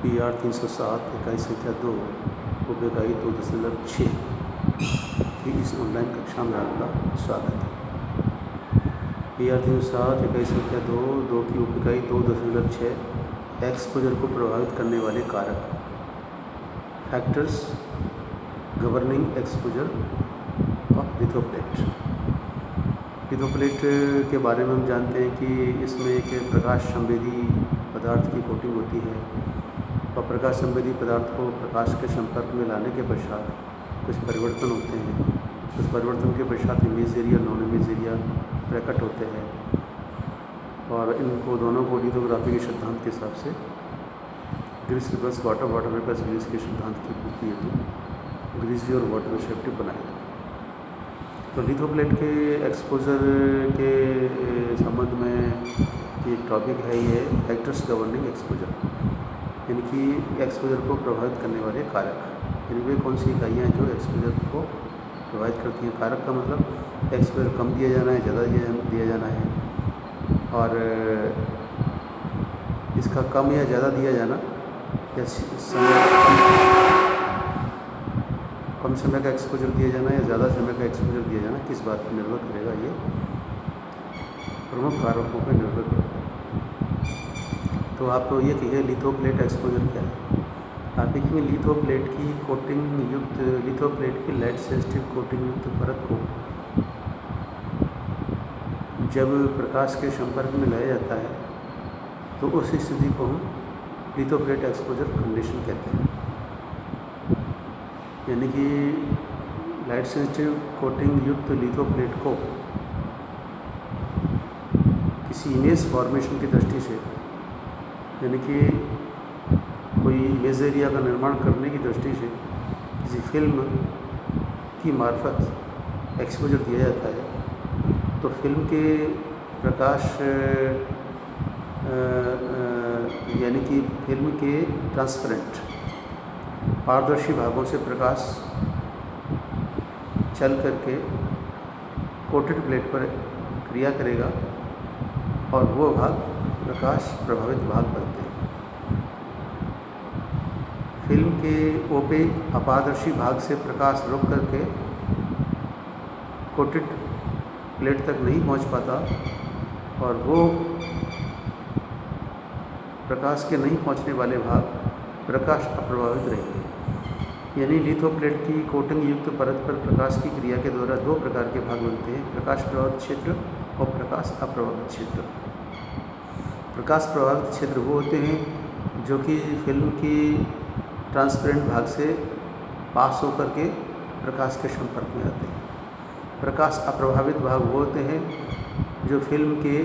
PR 307 इकाई संख्या 2 उपइकाई 2.6 की इस ऑनलाइन कक्षा में आपका स्वागत है। PR 307 इकाई संख्या 2 की उपइकाई 2.6 एक्सपोजर को प्रभावित करने वाले कारक फैक्टर्स गवर्निंग एक्सपोजर ऑफ लिथोप्लेट। लिथोप्लेट के बारे में हम जानते हैं कि इसमें एक प्रकाश संवेदी पदार्थ की कोटिंग होती है और प्रकाश संवेदी पदार्थ को प्रकाश के संपर्क में लाने के पश्चात कुछ परिवर्तन होते हैं। उस परिवर्तन के पश्चात image area non image area प्रकट होते हैं और इनको दोनों को लिथोग्राफी के सिद्धांत के हिसाब से grease reverse water water reverse grease के सिद्धांत की पूर्ति हेतु ग्रीसी और वाटर रिसेप्टिव बनाए। तो लिथोप्लेट के एक्सपोजर के संबंध में एक टॉपिक है ये फैक्टर्स गवर्निंग एक्सपोजर, यानी कि एक्सपोजर को प्रभावित करने वाले कारक। यानी वे कौन सी इकाइयाँ हैं जो एक्सपोजर को प्रभावित करती हैं। कारक का मतलब एक्सपोजर कम दिया जाना है, ज़्यादा दिया जाना है, और इसका कम या ज़्यादा दिया जाना या कम समय का एक्सपोजर दिया जाना या ज़्यादा समय का एक्सपोजर दिया जाना किस बात पर निर्भर करेगा, ये प्रमुख कारकों पर निर्भर करेगा। तो आप ये कहिए लिथोप्लेट एक्सपोजर क्या है। आप देखिए लिथोप्लेट की कोटिंग युक्त लिथोप्लेट की लाइट सेंसिटिव कोटिंग युक्त परत को जब प्रकाश के संपर्क में लाया जाता है तो उस स्थिति को हम लिथोप्लेट एक्सपोजर कंडीशन कहते हैं। यानी कि लाइट सेंसिटिव कोटिंग युक्त लिथोप्लेट को किसी इमेज फॉर्मेशन की दृष्टि से, यानी कि कोई इमेज एरिया का निर्माण करने की दृष्टि से किसी फिल्म की मार्फत एक्सपोजर दिया जाता है, तो फिल्म के प्रकाश यानी कि फिल्म के ट्रांसपेरेंट पारदर्शी भागों से प्रकाश चल करके कोटेड प्लेट पर क्रिया करेगा और वो भाग प्रकाश प्रभावित भाग बनते हैं। फिल्म के ओपेक अपारदर्शी भाग से प्रकाश रुक करके कोटेड प्लेट तक नहीं पहुंच पाता और वो प्रकाश के नहीं पहुंचने वाले भाग प्रकाश अप्रभावित रहेंगे। यानी लिथोप्लेट की कोटिंग युक्त परत पर प्रकाश की क्रिया के द्वारा दो प्रकार के भाग बनते हैं, प्रकाश प्रभावित क्षेत्र और प्रकाश अप्रभावित क्षेत्र। प्रकाश प्रभावित क्षेत्र वो होते हैं जो कि फिल्म की ट्रांसपेरेंट भाग से पास होकर के प्रकाश के संपर्क में आते हैं। प्रकाश अप्रभावित भाग वो होते हैं जो फिल्म के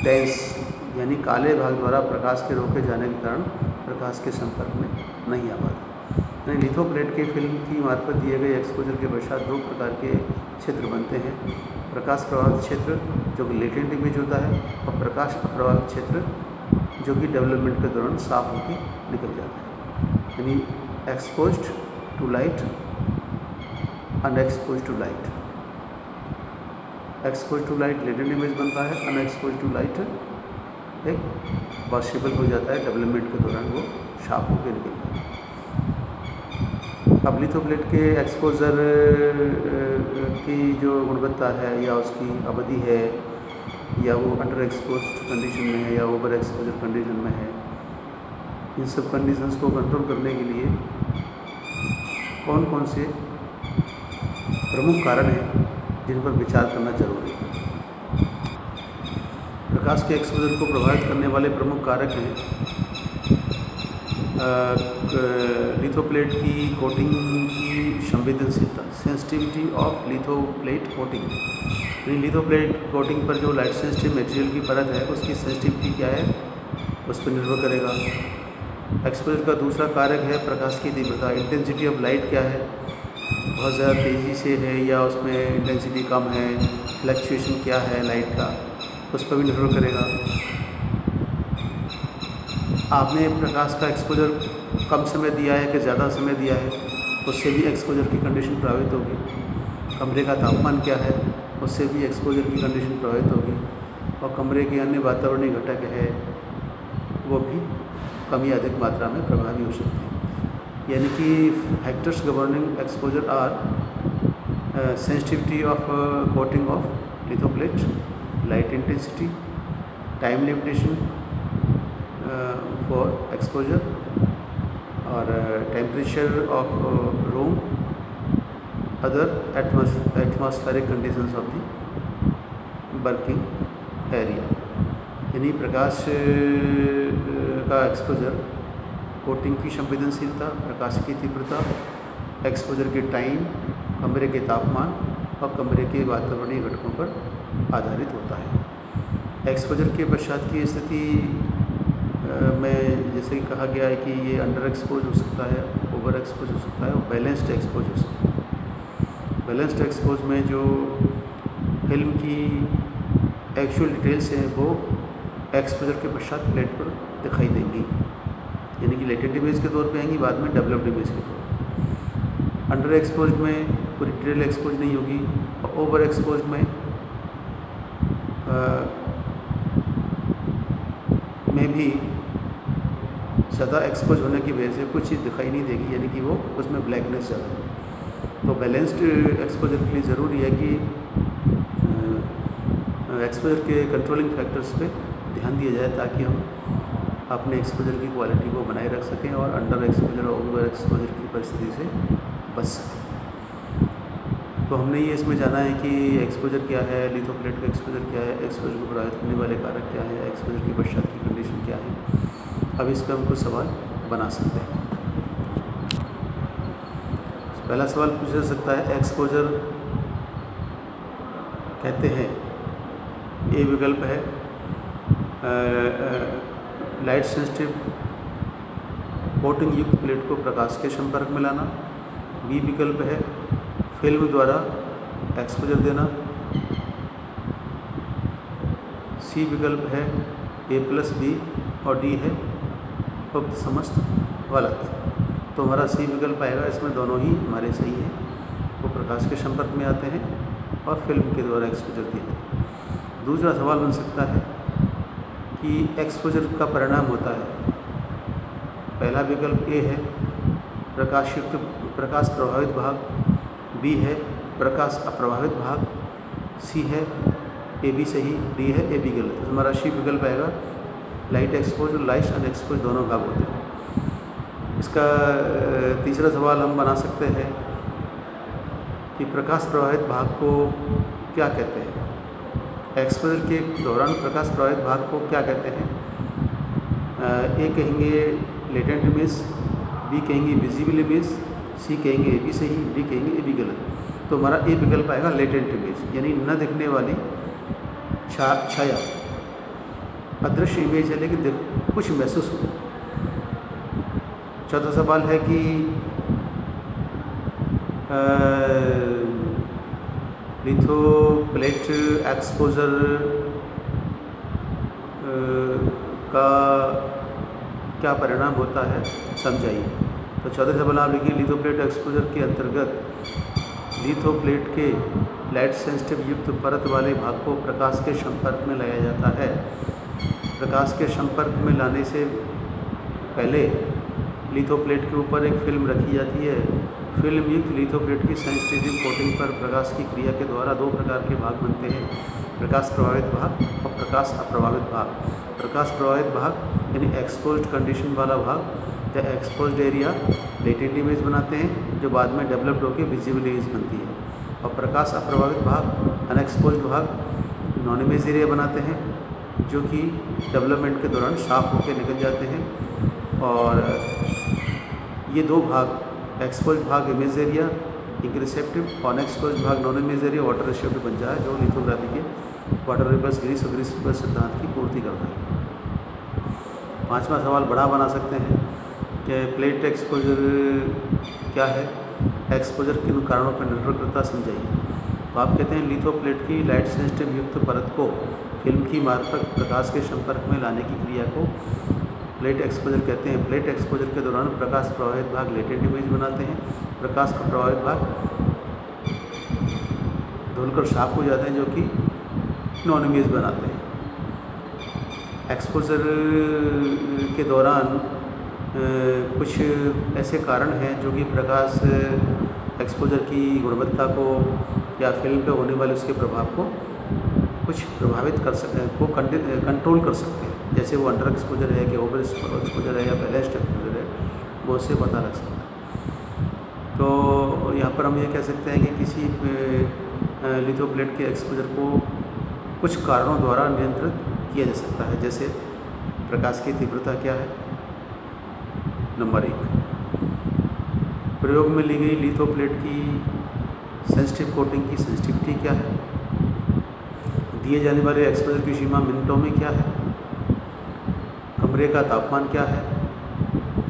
डेंस यानी काले भाग द्वारा प्रकाश के रोके जाने के कारण प्रकाश के संपर्क में नहीं आ पाते। यानी लिथोप्लेट के फिल्म की मार्फत दिए गए एक्सपोजर के पश्चात दो प्रकार के क्षेत्र बनते हैं, प्रकाश प्रभावित क्षेत्र जो कि लेटेंट इमेज होता है और प्रकाश अप्रभावित क्षेत्र जो कि डेवलपमेंट के दौरान साफ होकर निकल जाता है। यानी exposed to light, unexposed to light. Expose to light latent image बनता है, अनएक्सपोज टू लाइट एक पॉसिबल हो जाता है, डेवलपमेंट के दौरान वो साफ होकर निकलता है। अब लिथोप्लेट के एक्सपोजर की जो गुणवत्ता है या उसकी अवधि है या वो अंडर एक्सपोज कंडीशन में है या ओवर एक्सपोजर कंडीशन में है, इन सब कंडीशंस को कंट्रोल करने के लिए कौन कौन से प्रमुख कारण हैं जिन पर विचार करना जरूरी है। प्रकाश के एक्सपोजर को प्रभावित करने वाले प्रमुख कारक हैं लिथोप्लेट की कोटिंग की संवेदनशीलता, सेंसिटिविटी ऑफ लिथोप्लेट कोटिंग। लिथोप्लेट कोटिंग पर जो लाइट सेंसिटिव मटेरियल की परत है उसकी सेंसिटिविटी क्या है उस पर निर्भर करेगा। एक्सपोजर का दूसरा कारक है प्रकाश की तीव्रता, इंटेंसिटी ऑफ लाइट क्या है, बहुत ज़्यादा तेज़ी से है या उसमें इंटेंसिटी कम है, फ्लक्चुएशन क्या है लाइट का, उस पर भी निर्भर करेगा। आपने प्रकाश का एक्सपोजर कम समय दिया है कि ज़्यादा समय दिया है, उससे भी एक्सपोजर की कंडीशन प्रभावित होगी। कमरे का तापमान क्या है, उससे भी एक्सपोजर की कंडीशन प्रभावित होगी। और कमरे के अन्य वातावरणीय घटक है वो भी कम या अधिक मात्रा में प्रभावी हो सकते हैं। यानी कि factors governing exposure are sensitivity of coating of lithoplate, light intensity, time limitation for exposure और temperature of room, other atmospheric conditions of the working area. यानी प्रकाश का एक्सपोजर, कोटिंग की संवेदनशीलता, प्रकाश की तीव्रता, एक्सपोजर के टाइम, कमरे के तापमान और कमरे के वातावरणीय घटकों पर आधारित होता है। एक्सपोजर के पश्चात की स्थिति में जैसे कि कहा गया है कि ये अंडर एक्सपोज हो सकता है, ओवर एक्सपोज हो सकता है और बैलेंस्ड एक्सपोज हो सकता है। बैलेंस्ड एक्सपोज में जो फिल्म की एक्चुअल डिटेल्स हैं वो एक्सपोजर के पश्चात प्लेट पर दिखाई देंगी, यानी कि लेटेंट इमेज के तौर पे आएंगी, बाद में डेवलप्ड इमेज के तौर पर। अंडर एक्सपोज में पूरी डिटेल एक्सपोज नहीं होगी और ओवर एक्सपोज में भी ज़्यादा एक्सपोज होने की वजह से कुछ चीज़ दिखाई नहीं देगी, यानी कि वो उसमें ब्लैकनेस ज़्यादा है। तो बैलेंस्ड एक्सपोजर के लिए ज़रूरी है कि एक्सपोजर के कंट्रोलिंग फैक्टर्स पे ध्यान दिया जाए ताकि हम अपने एक्सपोजर की क्वालिटी को बनाए रख सकें और अंडर एक्सपोजर और ओवर एक्सपोजर की परिस्थिति से बच सकें। तो हमने ये इसमें जाना है कि एक्सपोजर क्या है, लिथोप्लेट का एक्सपोजर क्या है, एक्सपोजर को प्रभावित करने वाले कारक क्या है, एक्सपोजर के पश्चात की कंडीशन क्या है। अब इस पर हम कुछ सवाल बना सकते हैं। पहला सवाल पूछा जा सकता है, एक्सपोजर कहते हैं, ए विकल्प है लाइट सेंसिटिव कोटिंग युक्त प्लेट को प्रकाश के संपर्क में लाना, बी विकल्प है फिल्म द्वारा एक्सपोजर देना, सी विकल्प है A+B और डी है उक्त समस्त गलत। तो हमारा सी विकल्प आएगा, इसमें दोनों ही हमारे सही हैं। वो प्रकाश के संपर्क में आते हैं और फिल्म के द्वारा एक्सपोजर दिया जाता है। दूसरा सवाल बन सकता है कि एक्सपोजर का परिणाम होता है, पहला विकल्प ए है प्रकाश प्रभावित भाग, बी है प्रकाश अप्रभावित भाग, सी है ए बी सही, डी है ए बी गलत। तो हमारा सी विकल्प आएगा लाइट एक्सपोज और लाइट अनएक्सपोज दोनों भाग होते हैं। इसका तीसरा सवाल हम बना सकते हैं कि प्रकाश प्रभावित भाग को क्या कहते हैं। एक्सपोजर के दौरान प्रकाश प्रभावित भाग को क्या कहते हैं? ए कहेंगे लेटेंट इमेज, बी कहेंगे विजिबल इमेज, सी कहेंगे ए बी सही, डी कहेंगे ए बी गलत। तो हमारा ए विकल्प आएगा लेटेंट इमेज, यानी न दिखने वाली छाया, अदृश्य इमेज है लेकिन कुछ महसूस हो। चौथा सवाल है कि लिथोप्लेट एक्सपोजर का क्या परिणाम होता है, समझाइए। तो चौथे सवाल आप लिखिए, लिथोप्लेट एक्सपोजर के अंतर्गत लिथोप्लेट के लाइट सेंसिटिव युक्त परत वाले भाग को प्रकाश के संपर्क में लाया जाता है। प्रकाश के संपर्क में लाने से पहले लिथोप्लेट के ऊपर एक फिल्म रखी जाती है। फिल्म युक्त लिथोप्लेट की सेंसिटिव कोटिंग पर प्रकाश की क्रिया के द्वारा दो प्रकार के भाग बनते हैं, प्रकाश प्रभावित भाग और प्रकाश अप्रभावित भाग। प्रकाश प्रभावित भाग यानी एक्सपोज्ड कंडीशन वाला भाग या एक्सपोज्ड एरिया लेटेंट इमेज बनाते हैं जो बाद में डेवलप्ड होकर विजिबल इमेज बनती है, और प्रकाश अप्रभावित भाग अनएक्सपोज्ड भाग नॉन इमेज एरिया बनाते हैं जो कि डेवलपमेंट के दौरान साफ होकर निकल जाते हैं। और ये दो भाग, एक्सपोज भाग इमेज एरिया इंक रिसेप्टिव और अनएक्सपोज भाग non image area water receptive बन जाए, जो लिथोग्राफी के वाटर रिवर्स ग्रीस और ग्रीस रिवर्स सिद्धांत की पूर्ति करता है। पांचवा सवाल बड़ा बना सकते हैं कि प्लेट एक्सपोजर क्या है, एक्सपोजर किन कारणों पर निर्भर करता, समझाइए। तो आप कहते हैं लिथोप्लेट की लाइट सेंसिटिव युक्त परत को फिल्म की मार्फत प्रकाश के संपर्क में लाने की क्रिया को प्लेट एक्सपोजर कहते हैं। प्लेट एक्सपोजर के दौरान प्रकाश प्रभावित भाग लेटेंट इमेज बनाते हैं, प्रकाश अप्रभावित भाग धुलकर साफ हो जाते हैं जो कि नॉन इमेज बनाते हैं। एक्सपोज़र के दौरान कुछ ऐसे कारण हैं जो कि प्रकाश एक्सपोज़र की गुणवत्ता को या फिल्म पे होने वाले उसके प्रभाव को कुछ प्रभावित कर कंट्रोल कर सकते हैं। जैसे वो अंडर एक्सपोज़र है कि ओवर एक्सपोज़र है या बैलेंस्ड एक्सपोज़र है, वो उससे पता लग सकता है। तो यहाँ पर हम ये कह सकते हैं कि किसी लिथोप्लेट के एक्सपोज़र को कुछ कारणों द्वारा नियंत्रित किया जा सकता है। जैसे प्रकाश की तीव्रता क्या है, नंबर 1। प्रयोग में ली गई लिथोप्लेट की सेंसिटिव कोटिंग की सेंसिटिविटी क्या है, दिए जाने वाले एक्सपोज़र की सीमा मिनटों में क्या है, कमरे का तापमान क्या है,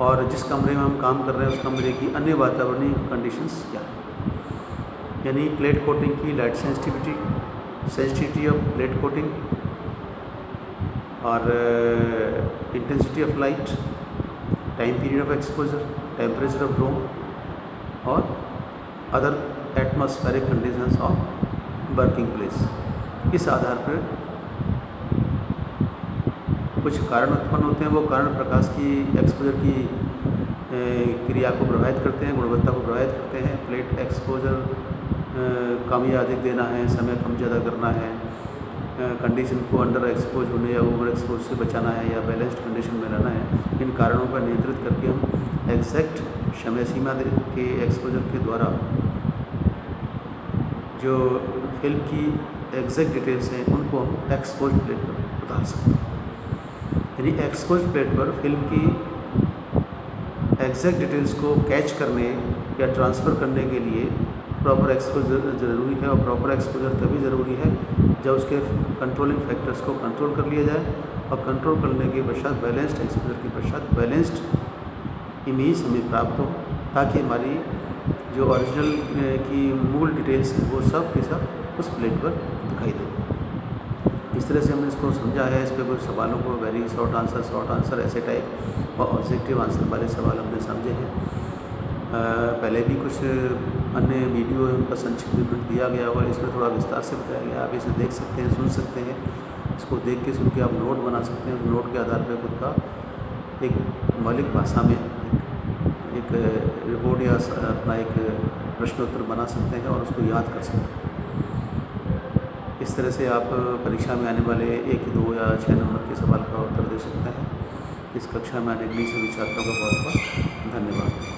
और जिस कमरे में हम काम कर रहे हैं उस कमरे की अन्य वातावरणीय कंडीशंस क्या है। यानी प्लेट कोटिंग की light sensitivity of plate coating और intensity of light, time period of exposure, temperature of room और other atmospheric conditions of working place. इस आधार पर कुछ कारण उत्पन्न होते हैं। वो कारण प्रकाश की एक्सपोज़र की क्रिया को प्रभावित करते हैं, गुणवत्ता को प्रभावित करते हैं। प्लेट एक्सपोज़र कम या अधिक देना है, समय कम ज़्यादा करना है, कंडीशन को अंडर एक्सपोज होने या ओवर एक्सपोज से बचाना है या बैलेंस्ड कंडीशन में रहना है। इन कारणों पर नियंत्रित करके हम एग्जैक्ट समय सीमा के एक्सपोजर के द्वारा जो फिल्म की एग्जैक्ट डिटेल्स हैं उनको हम एक्सपोज प्लेट पर उतार सकते हैं। यानी एक्सपोज प्लेट पर फिल्म की एग्जैक्ट डिटेल्स को कैच करने या ट्रांसफ़र करने के लिए प्रॉपर एक्सपोजर ज़रूरी है। और प्रॉपर एक्सपोजर तभी ज़रूरी है जब उसके कंट्रोलिंग फैक्टर्स को कंट्रोल कर लिया जाए, और कंट्रोल करने के पश्चात बैलेंस्ड एक्सपोजर के पश्चात बैलेंस्ड इमेज हमें प्राप्त हो, ताकि हमारी जो ओरिजिनल की मूल डिटेल्स हैं वो सब के सब उस प्लेट पर दिखाई दे। इस तरह से हमने इसको समझा है। इस पर कुछ सवालों को वेरी शॉर्ट आंसर ऐसे टाइप और ऑब्जेक्टिव आंसर वाले सवाल हमने समझे हैं। पहले भी कुछ अन्य वीडियो का संक्षिप्त विवरण दिया गया और इसमें थोड़ा विस्तार से बताया गया। आप इसे देख सकते हैं, सुन सकते हैं। इसको देख के सुन के आप नोट बना सकते हैं। उस नोट के आधार पर खुद का एक मौलिक भाषा में एक रिपोर्ट या अपना एक प्रश्नोत्तर बना सकते हैं और उसको याद कर सकते हैं। इस तरह से आप परीक्षा में आने वाले 1, 2 या 6 नंबर के सवाल का उत्तर दे सकते हैं। इस कक्षा में आने के लिए सभी छात्रों का बहुत बहुत धन्यवाद।